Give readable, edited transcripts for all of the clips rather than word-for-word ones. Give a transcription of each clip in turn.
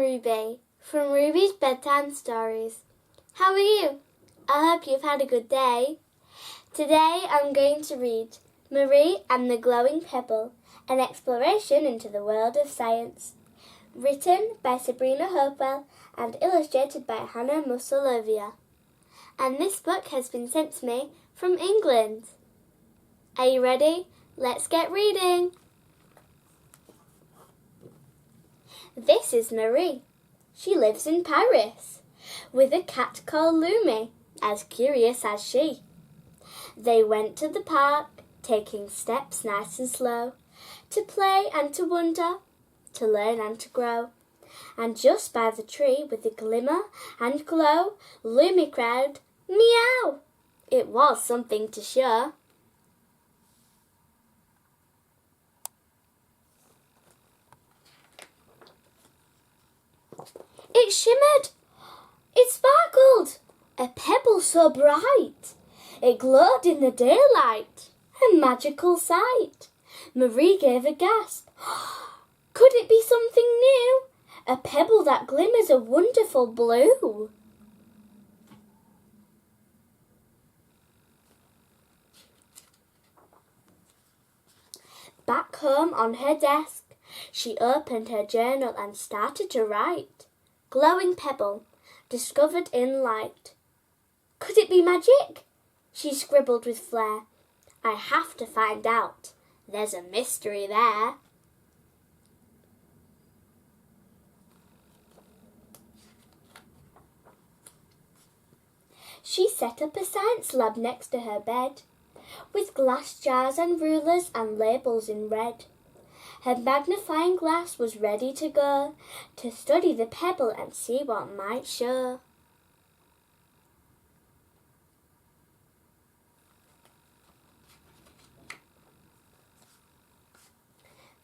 Ruby from Ruby's Bedtime Stories. How are you? I hope you've had a good day. Today I'm going to read Marie and the Glowing Pebble, an exploration into the world of science. Written by Sabrina Hopewell and illustrated by Hanna Musaliova. And this book has been sent to me from England. Are you ready? Let's get reading. This is Marie. She lives in Paris with a cat called Lumi, as curious as she. They went to the park, taking steps nice and slow, to play and to wonder, to learn and to grow. And just by the tree with the glimmer and glow, Lumi cried, "Meow!" It was something to show. It shimmered, it sparkled, a pebble so bright. It glowed in the daylight, a magical sight. Marie gave a gasp. Could it be something new? A pebble that glimmers a wonderful blue. Back home on her desk, she opened her journal and started to write. Glowing Pebble, discovered in light. Could it be magic? She scribbled with flair. I have to find out. There's a mystery there. She set up a science lab next to her bed, with glass jars and rulers and labels in red. Her magnifying glass was ready to go, to study the pebble and see what might show.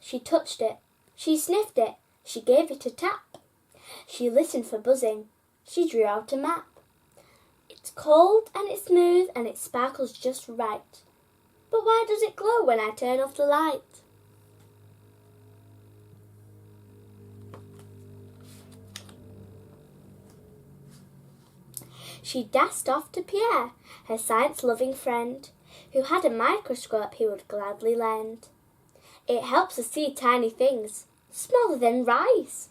She touched it, she sniffed it, she gave it a tap. She listened for buzzing, she drew out a map. It's cold and it's smooth and it sparkles just right. But why does it glow when I turn off the light? She dashed off to Pierre, her science-loving friend, who had a microscope he would gladly lend. It helps us see tiny things, smaller than rice.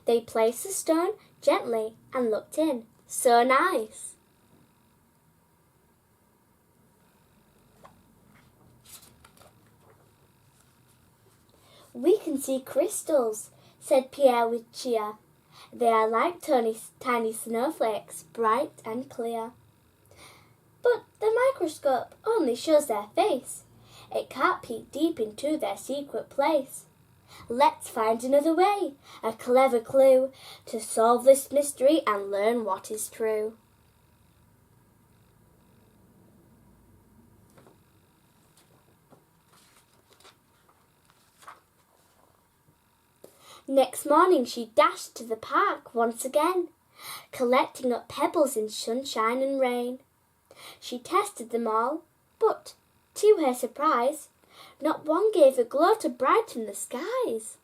They placed the stone gently and looked in. So nice. We can see crystals, said Pierre with cheer. They are like tiny snowflakes, bright and clear. But the microscope only shows their face. It can't peek deep into their secret place. Let's find another way, a clever clue, to solve this mystery and learn what is true. Next morning she dashed to the park once again, collecting up pebbles in sunshine and rain. She tested them all, but, to her surprise, not one gave a glow to brighten the skies.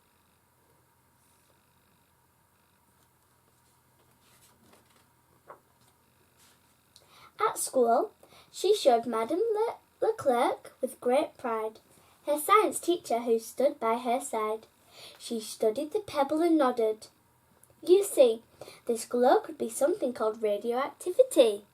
At school, she showed Madame Leclerc with great pride, her science teacher who stood by her side. She studied the pebble and nodded. You see, this glow could be something called radioactivity.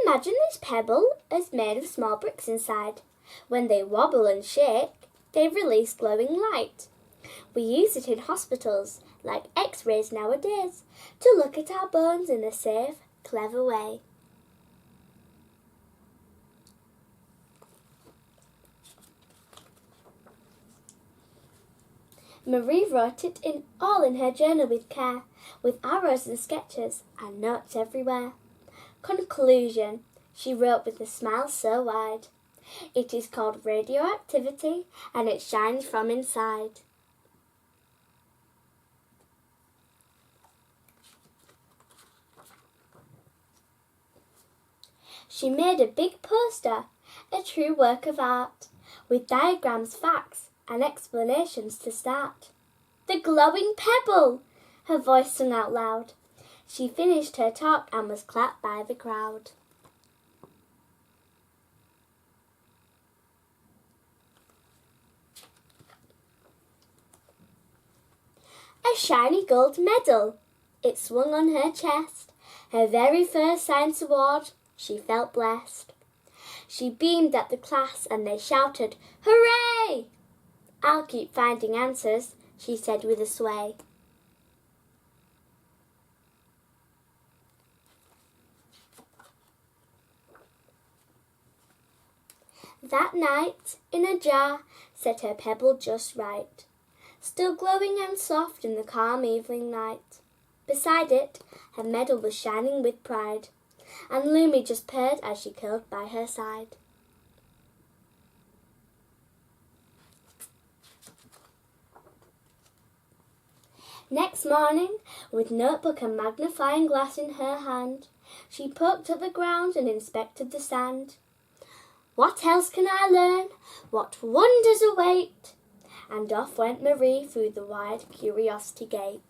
Imagine this pebble is made of small bricks inside. When they wobble and shake, they release glowing light. We use it in hospitals, like X-rays nowadays, to look at our bones in a safe, clever way. Marie wrote it all in her journal with care, with arrows and sketches and notes everywhere. Conclusion, she wrote with a smile so wide. It is called radioactivity and it shines from inside. She made a big poster a true work of art, with diagrams, facts, and explanations to start. The glowing pebble! Her voice sung out loud. She finished her talk and was clapped by the crowd. A shiny gold medal. It swung on her chest. Her very first science award. She felt blessed. She beamed at the class and they shouted, "Hooray!" "I'll keep finding answers," she said with a sway. That night, in a jar, sat her pebble just right, still glowing and soft in the calm evening light. Beside it, her medal was shining with pride, and Lumi just purred as she curled by her side. Next morning, with notebook and magnifying glass in her hand, she poked at the ground and inspected the sand. "What else can I learn? What wonders await?" And off went Marie through the wide curiosity gate.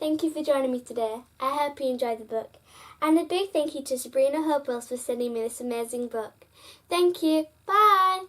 Thank you for joining me today. I hope you enjoyed the book. And a big thank you to Sabrina Hopewell for sending me this amazing book. Thank you. Bye.